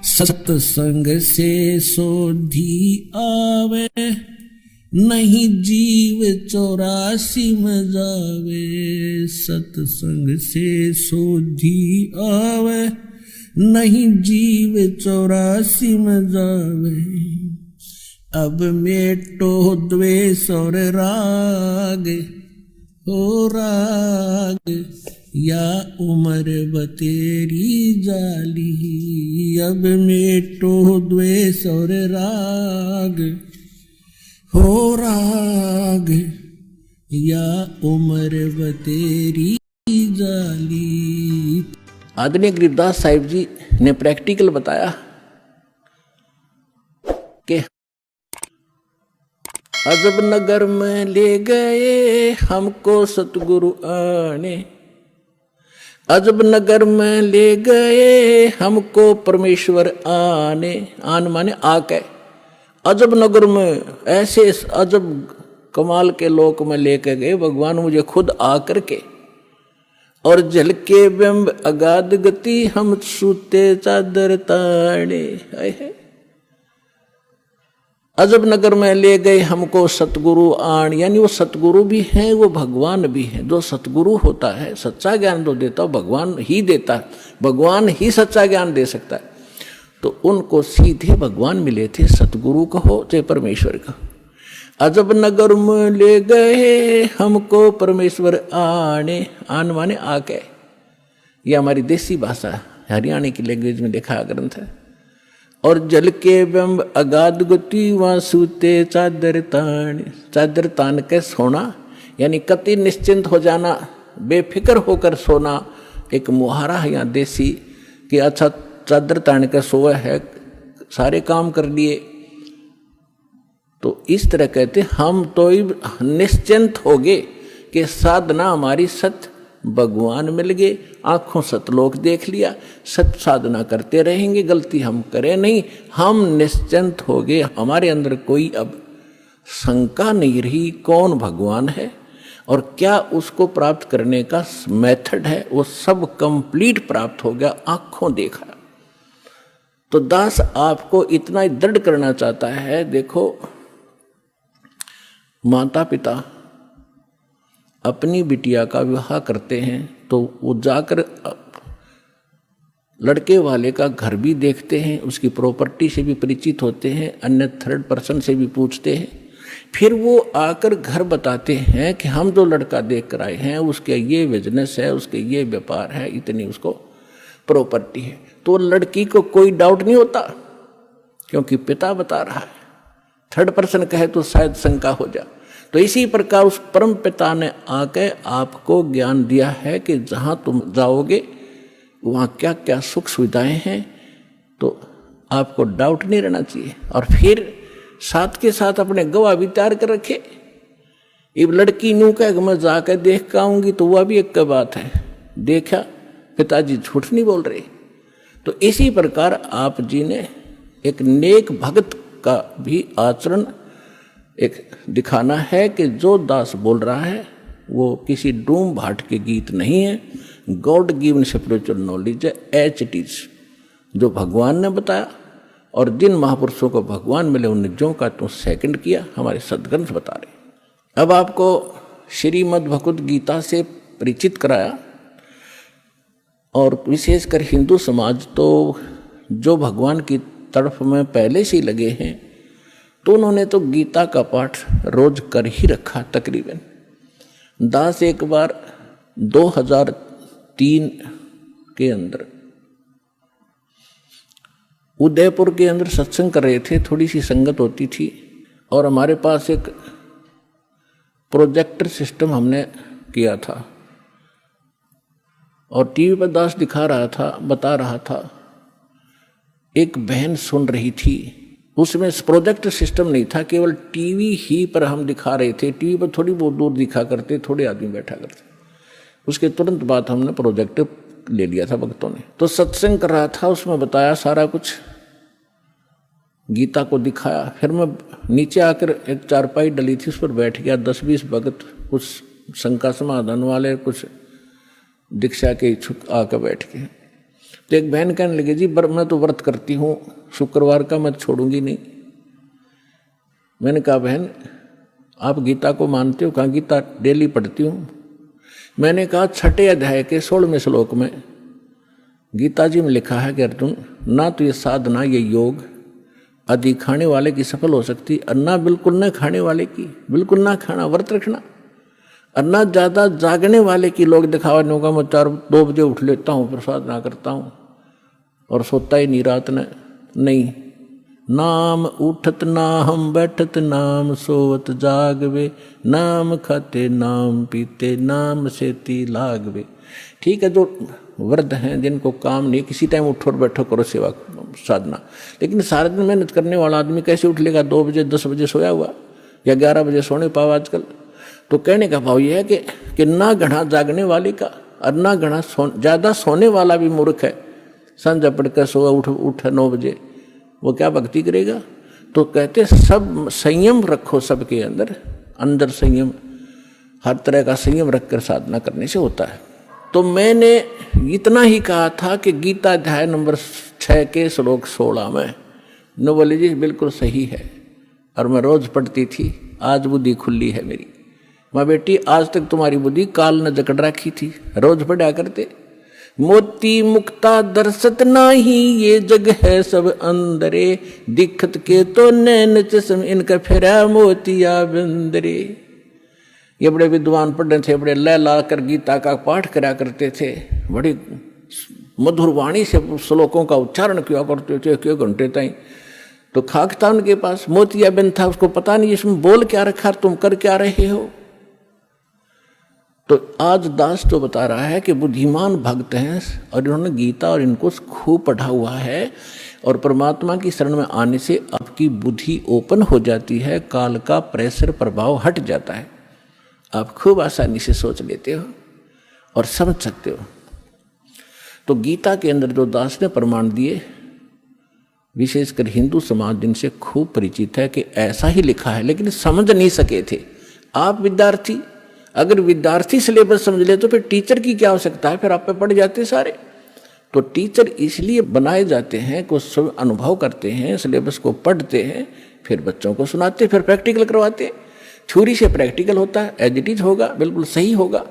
सत्संग से सोधी आवे, नहीं जीव 84 में जावे। सत्संग से सोधी आवे, नहीं जीव 84 में जावे। अब मेटो द्वेष और राग, हो राग या उम्र बतेरी जाली। अब मेटो द्वेष और राग, हो राग या उम्र बतेरी जाली। आदरणीय गरीबदास साहिब जी ने प्रैक्टिकल बताया कि अजब नगर में ले गए हमको सतगुरु आने, अजब नगर में ले गए हमको परमेश्वर आने। आन माने आके, अजब नगर में ऐसे अजब कमाल के लोक में लेकर गए भगवान मुझे खुद आकर के। और जल के बिंब अगाध गति हम सूते चादर ताड़े। अजब नगर में ले गए हमको सतगुरु आन, यानी वो सतगुरु भी हैं, वो भगवान भी हैं। जो सतगुरु होता है सच्चा ज्ञान तो देता है भगवान ही देता है, भगवान ही सच्चा ज्ञान दे सकता है। तो उनको सीधे भगवान मिले थे, सतगुरु कहो चाहे परमेश्वर कहो। अजब नगर में ले गए हमको परमेश्वर आने, आन माने आके। ये हमारी देसी भाषा हरियाणा की लैंग्वेज में लिखा ग्रंथ है। और जल के बिंब अगाध गति वहाँ सूते चादर तान, चादर तान के सोना यानी कति निश्चिंत हो जाना, बेफिक्र होकर सोना। एक मुहारा है यहाँ देसी कि अच्छा चादर तान के सोए है, सारे काम कर लिए। तो इस तरह कहते हम तो निश्चिंत हो गए कि साधना हमारी सत्य भगवान मिल गए, आंखों सतलोक देख लिया, सत्य साधना करते रहेंगे, गलती हम करें नहीं, हम निश्चिंत हो गए। हमारे अंदर कोई अब शंका नहीं रही कौन भगवान है और क्या उसको प्राप्त करने का मेथड है, वो सब कंप्लीट प्राप्त हो गया, आंखों देखा। तो दास आपको इतना ही दृढ़ करना चाहता है। देखो माता पिता अपनी बिटिया का विवाह करते हैं तो वो जाकर लड़के वाले का घर भी देखते हैं, उसकी प्रॉपर्टी से भी परिचित होते हैं, अन्य थर्ड पर्सन से भी पूछते हैं। फिर वो आकर घर बताते हैं कि हम जो लड़का देख कर आए हैं उसके ये बिजनेस है, उसके ये व्यापार है, इतनी उसको प्रॉपर्टी है। तो लड़की को कोई डाउट नहीं होता क्योंकि पिता बता रहा है। थर्ड पर्सन कहे तो शायद शंका हो जाए। तो इसी प्रकार उस परम पिता ने आके आपको ज्ञान दिया है कि जहाँ तुम जाओगे वहाँ क्या क्या सुख सुविधाएं हैं, तो आपको डाउट नहीं रहना चाहिए। और फिर साथ के साथ अपने गवाह भी तैयार कर रखे। अब लड़की न्यू कह कि मैं जाकर देख के आऊँगी तो वह भी एक बात है, देखा पिताजी झूठ नहीं बोल रहे। तो इसी प्रकार आप जी ने एक नेक भक्त का भी आचरण एक दिखाना है कि जो दास बोल रहा है वो किसी डूम भाट के गीत नहीं है, गॉड गिवन स्पिरिचुअल नॉलेज है, एच इट इज जो भगवान ने बताया। और जिन महापुरुषों को भगवान मिले उन्हें जो का तो सेकंड किया, हमारे सदग्रंथ बता रहे। अब आपको श्रीमद् भगवद गीता से परिचित कराया। और विशेषकर हिंदू समाज तो जो भगवान की तरफ में पहले से ही लगे हैं तो उन्होंने तो गीता का पाठ रोज कर ही रखा तकरीबन। दास एक बार 2003 के अंदर उदयपुर के अंदर सत्संग कर रहे थे, थोड़ी सी संगत होती थी और हमारे पास एक प्रोजेक्टर सिस्टम हमने किया था और टीवी पर दास दिखा रहा था, बता रहा था। एक बहन सुन रही थी, उसमें प्रोजेक्टर सिस्टम नहीं था, केवल टीवी ही पर हम दिखा रहे थे। टीवी पर थोड़ी बहुत दूर दिखा करते, थोड़े आदमी बैठा करते। उसके तुरंत बाद हमने प्रोजेक्टर ले लिया था भक्तों ने। तो सत्संग कर रहा था, उसमें बताया सारा कुछ, गीता को दिखाया। फिर मैं नीचे आकर एक चारपाई डली थी उस पर बैठ गया। 10-20 भगत, कुछ शंका समाधान वाले, कुछ दीक्षा के इच्छुक आकर बैठ गए। तो एक बहन कहने लगी जी मैं तो व्रत करती हूँ, शुक्रवार का मैं छोड़ूंगी नहीं। मैंने कहा बहन आप गीता को मानते हो? कहा गीता डेली पढ़ती हूँ। मैंने कहा 6 अध्याय के 16वें श्लोक में गीता जी में लिखा है कि अर्जुन ना तो ये साधना ये योग अधिक खाने वाले की सफल हो सकती और ना बिल्कुल न खाने वाले की, बिल्कुल ना खाना व्रत रखना, और ना ज़्यादा जागने वाले की। लोग दिखावा नहीं होगा मैं 4-2 बजे उठ लेता हूँ प्रसाद ना करता हूँ और सोता ही नहीं रात ने, नहीं। नाम उठत ना हम बैठत नाम सोवत जागवे, नाम खाते नाम पीते नाम सेती लागवे। ठीक है, जो वृद्ध हैं जिनको काम नहीं, किसी टाइम उठो और बैठो करो सेवा साधना, लेकिन सारा दिन मेहनत करने वाला आदमी कैसे उठ लेगा? 2 बजे 10 बजे सोया हुआ या 11 बजे सोने पाओ आजकल। तो कहने का भाव यह है कि ना घना जागने वाले का और ना घना ज़्यादा सोने वाला भी मूर्ख है। संध्या पढ़कर सोया उठ 9 बजे, वो क्या भक्ति करेगा? तो कहते सब संयम रखो, सबके अंदर संयम, हर तरह का संयम रखकर साधना करने से होता है। तो मैंने इतना ही कहा था कि गीता अध्याय नंबर 6 के श्लोक 16 में न बोले जी बिल्कुल सही है, और मैं रोज पढ़ती थी। आज बुद्धि खुली है मेरी। माँ बेटी आज तक तुम्हारी बुद्धि काल ने जकड़ रखी थी, रोज पढ़ा करते। मोती मुक्ता दर्शत नाही ये जग है सब अंदरे, दिखत के तो नैन चश्म इनका फेरा मोतिया बंदरे। ये बड़े विद्वान पंडित थे, बड़े लय ला कर गीता का पाठ करा करते थे, बड़ी मधुर वाणी से श्लोकों का उच्चारण किया करते थे क्यों घंटे ताई। तो खाक था उनके पास, मोतिया बिन था, उसको पता नहीं इसमें बोल क्या रखा, तुम कर क्या रहे हो। तो आज दास तो बता रहा है कि बुद्धिमान भक्त हैं और इन्होंने गीता और इनको खूब पढ़ा हुआ है, और परमात्मा की शरण में आने से आपकी बुद्धि ओपन हो जाती है, काल का प्रेशर प्रभाव हट जाता है, आप खूब आसानी से सोच लेते हो और समझ सकते हो। तो गीता के अंदर जो दास ने प्रमाण दिए, विशेषकर हिंदू समाज जिनसे खूब परिचित है कि ऐसा ही लिखा है, लेकिन समझ नहीं सके थे। आप विद्यार्थी, अगर विद्यार्थी सिलेबस समझ ले तो फिर टीचर की क्या आवश्यकता है, फिर आप पे पढ़ जाते सारे। तो टीचर इसलिए बनाए जाते हैं कि सब अनुभव करते हैं, सिलेबस को पढ़ते हैं, फिर बच्चों को सुनाते, फिर प्रैक्टिकल करवाते। थ्योरी से प्रैक्टिकल होता है, एज इट इज होगा, बिल्कुल सही होगा।